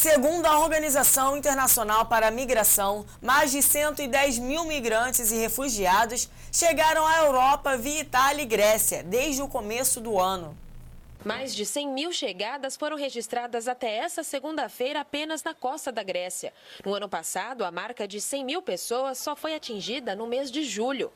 Segundo a Organização Internacional para a Migração, mais de 110 mil migrantes e refugiados chegaram à Europa via Itália e Grécia desde o começo do ano. Mais de 100 mil chegadas foram registradas até essa segunda-feira apenas na costa da Grécia. No ano passado, a marca de 100 mil pessoas só foi atingida no mês de julho.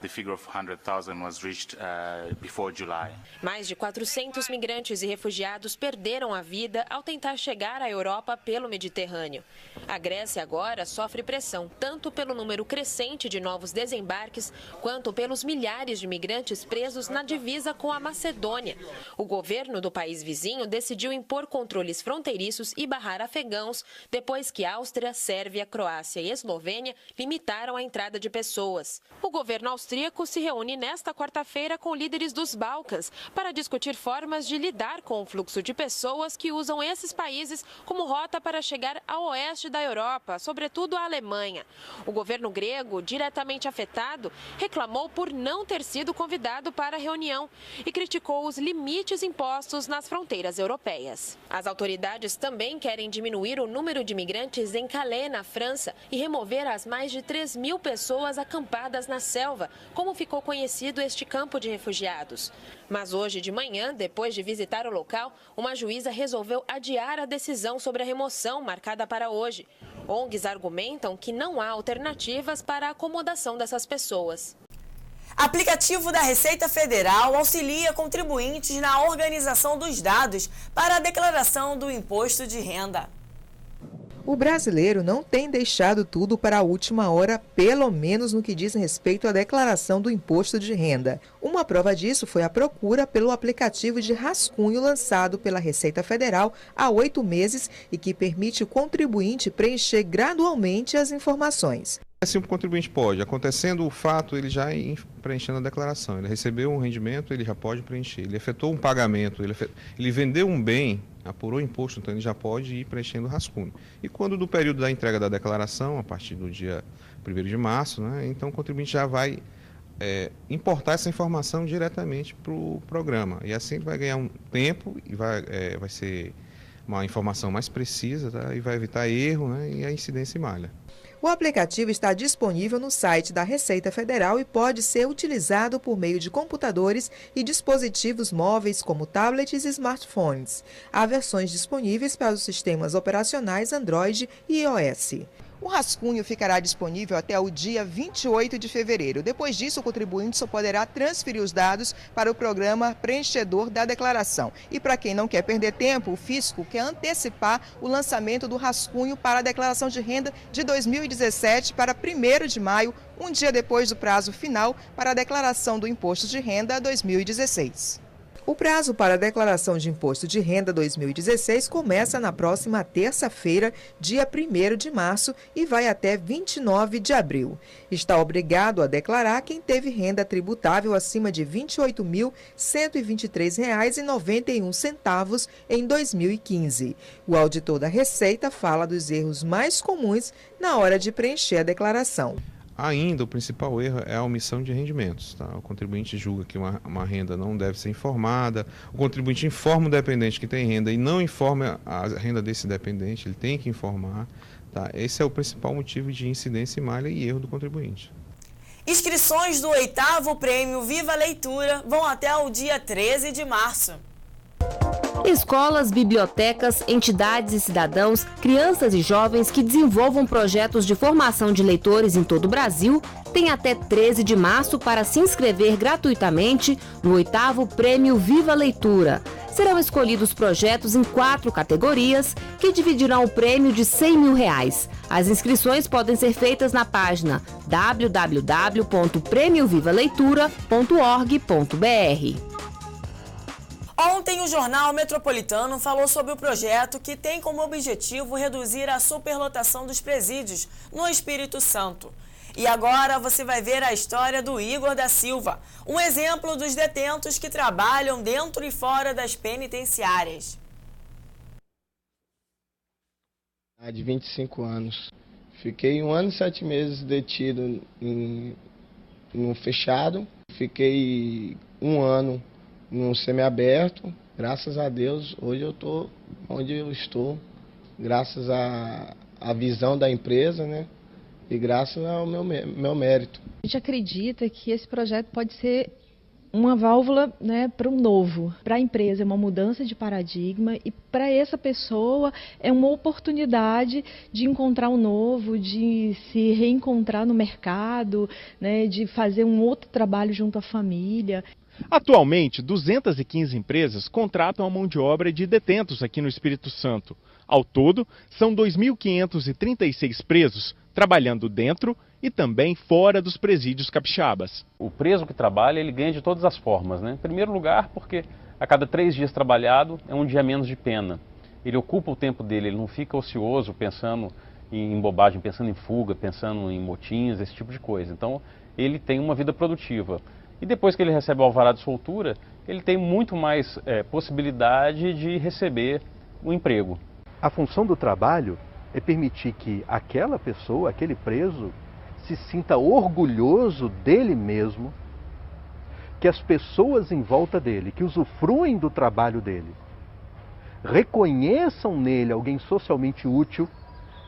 Mais de 400 migrantes e refugiados perderam a vida ao tentar chegar à Europa pelo Mediterrâneo. A Grécia agora sofre pressão tanto pelo número crescente de novos desembarques quanto pelos milhares de migrantes presos na divisa com a Macedônia. O governo do país vizinho decidiu impor controles fronteiriços e barrar afegãos depois que Áustria, Sérvia, Croácia e Eslovênia limitaram a entrada de pessoas. O governo austríaco se reúne nesta quarta-feira com líderes dos Balcãs para discutir formas de lidar com o fluxo de pessoas que usam esses países como rota para chegar ao oeste da Europa, sobretudo a Alemanha. O governo grego, diretamente afetado, reclamou por não ter sido convidado para a reunião e criticou os limites impostos nas fronteiras europeias. As autoridades também querem diminuir o número de imigrantes em Calais, na França, e remover as mais de 3 mil pessoas acampadas na selva, como ficou conhecido este campo de refugiados. Mas hoje de manhã, depois de visitar o local, uma juíza resolveu adiar a decisão sobre a remoção marcada para hoje. ONGs argumentam que não há alternativas para a acomodação dessas pessoas. Aplicativo da Receita Federal auxilia contribuintes na organização dos dados para a declaração do imposto de renda. O brasileiro não tem deixado tudo para a última hora, pelo menos no que diz respeito à declaração do imposto de renda. Uma prova disso foi a procura pelo aplicativo de rascunho lançado pela Receita Federal há 8 meses e que permite o contribuinte preencher gradualmente as informações. Assim, o contribuinte pode, acontecendo o fato, ele já ir preenchendo a declaração. Ele recebeu um rendimento, ele já pode preencher. Ele efetuou um pagamento, ele vendeu um bem, apurou imposto, então ele já pode ir preenchendo o rascunho. E quando do período da entrega da declaração, a partir do dia 1º de março, então o contribuinte já vai importar essa informação diretamente para o programa. E assim ele vai ganhar um tempo e vai ser uma informação mais precisa, tá? E vai evitar erro, e a incidência em malha. O aplicativo está disponível no site da Receita Federal e pode ser utilizado por meio de computadores e dispositivos móveis como tablets e smartphones. Há versões disponíveis para os sistemas operacionais Android e iOS. O rascunho ficará disponível até o dia 28 de fevereiro. Depois disso, o contribuinte só poderá transferir os dados para o programa preenchedor da declaração. E para quem não quer perder tempo, o fisco quer antecipar o lançamento do rascunho para a declaração de renda de 2017 para 1º de maio, um dia depois do prazo final para a declaração do imposto de renda 2016. O prazo para a declaração de imposto de renda 2016 começa na próxima terça-feira, dia 1º de março, e vai até 29 de abril. Está obrigado a declarar quem teve renda tributável acima de R$ 28.123,91 em 2015. O auditor da Receita fala dos erros mais comuns na hora de preencher a declaração. Ainda, o principal erro é a omissão de rendimentos. Tá? O contribuinte julga que uma renda não deve ser informada, o contribuinte informa o dependente que tem renda e não informa a renda desse dependente, ele tem que informar. Tá? Esse é o principal motivo de incidência em malha e erro do contribuinte. Inscrições do 8º Prêmio Viva Leitura vão até o dia 13 de março. Escolas, bibliotecas, entidades e cidadãos, crianças e jovens que desenvolvam projetos de formação de leitores em todo o Brasil têm até 13 de março para se inscrever gratuitamente no 8º Prêmio Viva Leitura. Serão escolhidos projetos em 4 categorias que dividirão o prêmio de R$100 mil. As inscrições podem ser feitas na página www.premiovivaleitura.org.br. Ontem, o Jornal Metropolitano falou sobre o projeto que tem como objetivo reduzir a superlotação dos presídios no Espírito Santo. E agora você vai ver a história do Igor da Silva, um exemplo dos detentos que trabalham dentro e fora das penitenciárias. De 25 anos. Fiquei 1 ano e 7 meses detido no fechado. Fiquei 1 ano no semiaberto. Graças a Deus, hoje eu estou onde eu estou, graças à visão da empresa, né? E graças ao meu mérito. A gente acredita que esse projeto pode ser uma válvula, né, para um novo, para a empresa, é uma mudança de paradigma e para essa pessoa é uma oportunidade de encontrar um novo, de se reencontrar no mercado, né, de fazer um outro trabalho junto à família. Atualmente, 215 empresas contratam a mão de obra de detentos aqui no Espírito Santo. Ao todo, são 2.536 presos trabalhando dentro e também fora dos presídios capixabas. O preso que trabalha, ele ganha de todas as formas, né? Em primeiro lugar, porque a cada 3 dias trabalhado é um dia menos de pena. Ele ocupa o tempo dele, ele não fica ocioso pensando em bobagem, pensando em fuga, pensando em motins, esse tipo de coisa. Então, ele tem uma vida produtiva. E depois que ele recebe o alvará de soltura, ele tem muito mais possibilidade de receber um emprego. A função do trabalho é permitir que aquela pessoa, aquele preso, se sinta orgulhoso dele mesmo, que as pessoas em volta dele, que usufruem do trabalho dele, reconheçam nele alguém socialmente útil,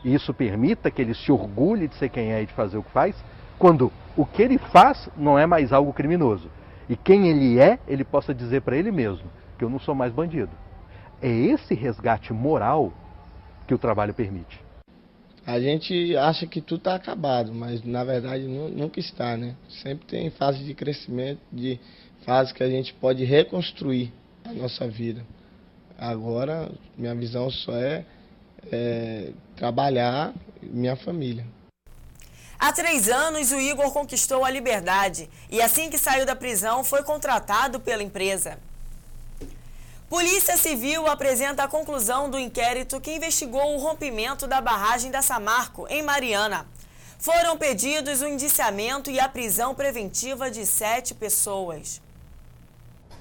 e isso permita que ele se orgulhe de ser quem é e de fazer o que faz, quando o que ele faz não é mais algo criminoso. E quem ele é, ele possa dizer para ele mesmo que eu não sou mais bandido. É esse resgate moral que o trabalho permite. A gente acha que tudo está acabado, mas na verdade nunca está, né? Sempre tem fase de crescimento, de fase que a gente pode reconstruir a nossa vida. Agora, minha visão só é trabalhar minha família. Há 3 anos, o Igor conquistou a liberdade e assim que saiu da prisão foi contratado pela empresa. Polícia Civil apresenta a conclusão do inquérito que investigou o rompimento da barragem da Samarco, em Mariana. Foram pedidos o indiciamento e a prisão preventiva de 7 pessoas.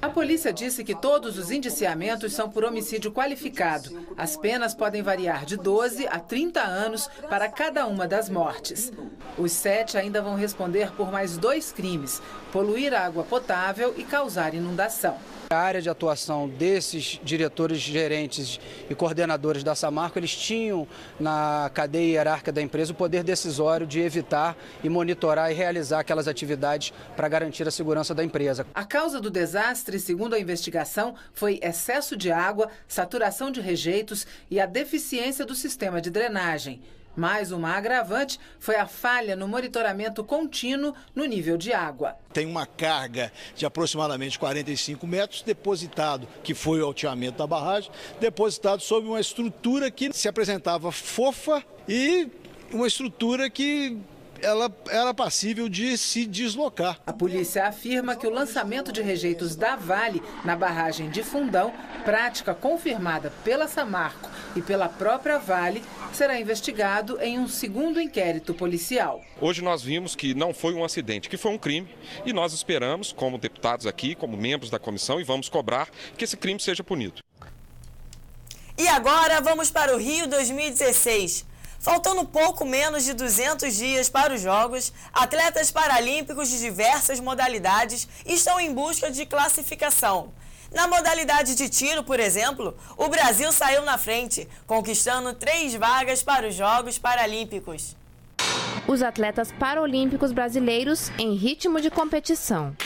A polícia disse que todos os indiciamentos são por homicídio qualificado. As penas podem variar de 12 a 30 anos para cada uma das mortes. Os 7 ainda vão responder por mais 2 crimes: poluir a água potável e causar inundação. A área de atuação desses diretores, gerentes e coordenadores da Samarco, eles tinham na cadeia hierárquica da empresa o poder decisório de evitar e monitorar e realizar aquelas atividades para garantir a segurança da empresa. A causa do desastre, segundo a investigação, foi excesso de água, saturação de rejeitos e a deficiência do sistema de drenagem. Mais uma agravante foi a falha no monitoramento contínuo no nível de água. Tem uma carga de aproximadamente 45 metros depositado, que foi o alteamento da barragem, depositado sobre uma estrutura que se apresentava fofa e uma estrutura que ela era passível de se deslocar. A polícia afirma que o lançamento de rejeitos da Vale na barragem de Fundão, prática confirmada pela Samarco e pela própria Vale, será investigado em um segundo inquérito policial. Hoje nós vimos que não foi um acidente, que foi um crime, e nós esperamos, como deputados aqui, como membros da comissão, e vamos cobrar que esse crime seja punido. E agora vamos para o Rio 2016. Faltando pouco menos de 200 dias para os Jogos, atletas paralímpicos de diversas modalidades estão em busca de classificação. Na modalidade de tiro, por exemplo, o Brasil saiu na frente, conquistando 3 vagas para os Jogos Paralímpicos. Os atletas paralímpicos brasileiros em ritmo de competição.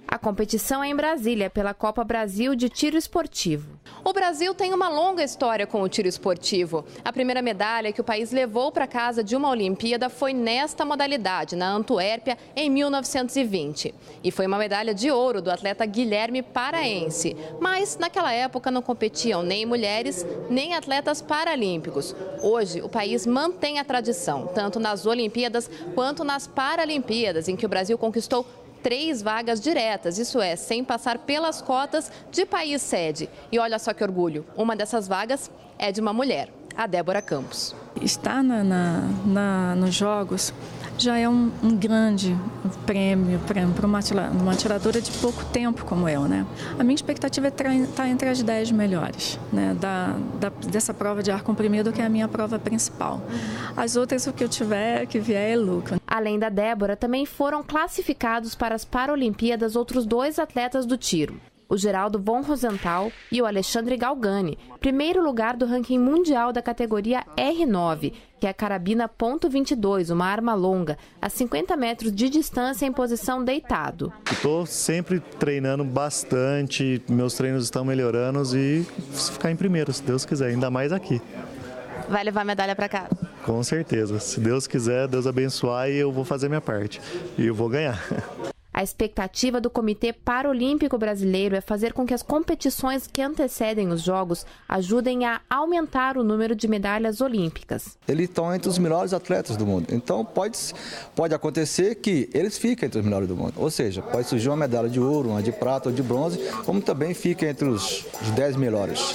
A competição é em Brasília, pela Copa Brasil de Tiro Esportivo. O Brasil tem uma longa história com o tiro esportivo. A primeira medalha que o país levou para casa de uma Olimpíada foi nesta modalidade, na Antuérpia, em 1920. E foi uma medalha de ouro do atleta Guilherme Paraense. Mas, naquela época, não competiam nem mulheres, nem atletas paralímpicos. Hoje, o país mantém a tradição, tanto nas Olimpíadas quanto nas Paralimpíadas, em que o Brasil conquistou 3 vagas diretas, isso é, sem passar pelas cotas de país sede. E olha só que orgulho, uma dessas vagas é de uma mulher, a Débora Campos. Estar nos Jogos já é um grande prêmio para uma atiradora de pouco tempo como eu, né? A minha expectativa é estar entre as 10 melhores, né? Dessa prova de ar comprimido, que é a minha prova principal. As outras, o que eu tiver, que vier, é lucro. Além da Débora, também foram classificados para as Paralimpíadas outros 2 atletas do tiro. o Geraldo von Rosenthal e o Alexandre Galgani, primeiro lugar do ranking mundial da categoria R9, que é a carabina .22, uma arma longa, a 50 metros de distância em posição deitado. Estou sempre treinando bastante, meus treinos estão melhorando e ficar em primeiro, se Deus quiser, ainda mais aqui. Vai levar a medalha para casa? Com certeza, se Deus quiser, Deus abençoar e eu vou fazer minha parte e eu vou ganhar. A expectativa do Comitê Paralímpico Brasileiro é fazer com que as competições que antecedem os Jogos ajudem a aumentar o número de medalhas olímpicas. Eles estão entre os melhores atletas do mundo, então pode acontecer que eles fiquem entre os melhores do mundo. Ou seja, pode surgir uma medalha de ouro, uma de prata ou de bronze, como também fica entre os 10 melhores.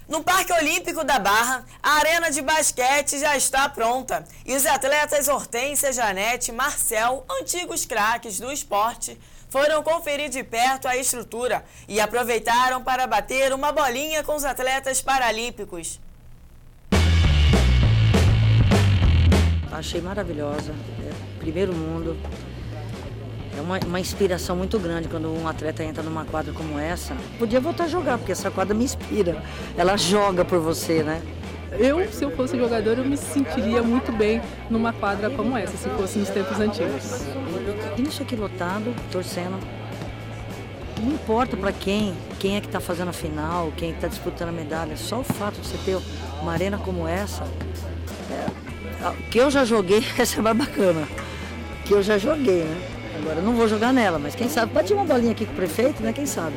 No Parque Olímpico da Barra, a arena de basquete já está pronta e os atletas Hortência, Janete e Marcel, antigos craques do esporte, foram conferir de perto a estrutura e aproveitaram para bater uma bolinha com os atletas paralímpicos. Achei maravilhosa, primeiro mundo. É uma inspiração muito grande quando um atleta entra numa quadra como essa. Podia voltar a jogar, porque essa quadra me inspira. Ela joga por você, né? Se eu fosse jogador, eu me sentiria muito bem numa quadra como essa, se fosse nos tempos antigos. Isso aqui lotado, torcendo. Não importa para quem é que está fazendo a final, quem está disputando a medalha. Só o fato de você ter uma arena como essa, que eu já joguei, essa é mais bacana. Que eu já joguei, né? Agora eu não vou jogar nela, mas quem sabe, bate uma bolinha aqui com o prefeito, né? Quem sabe?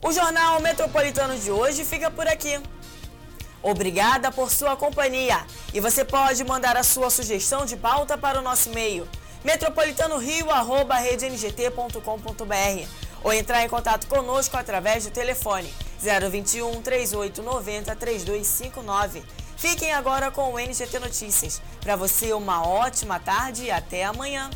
O Jornal Metropolitano de hoje fica por aqui. Obrigada por sua companhia. E você pode mandar a sua sugestão de pauta para o nosso e-mail metropolitanorio@redengT.com.br ou entrar em contato conosco através do telefone 021 3890 3259. Fiquem agora com o NGT Notícias. Para você, uma ótima tarde e até amanhã.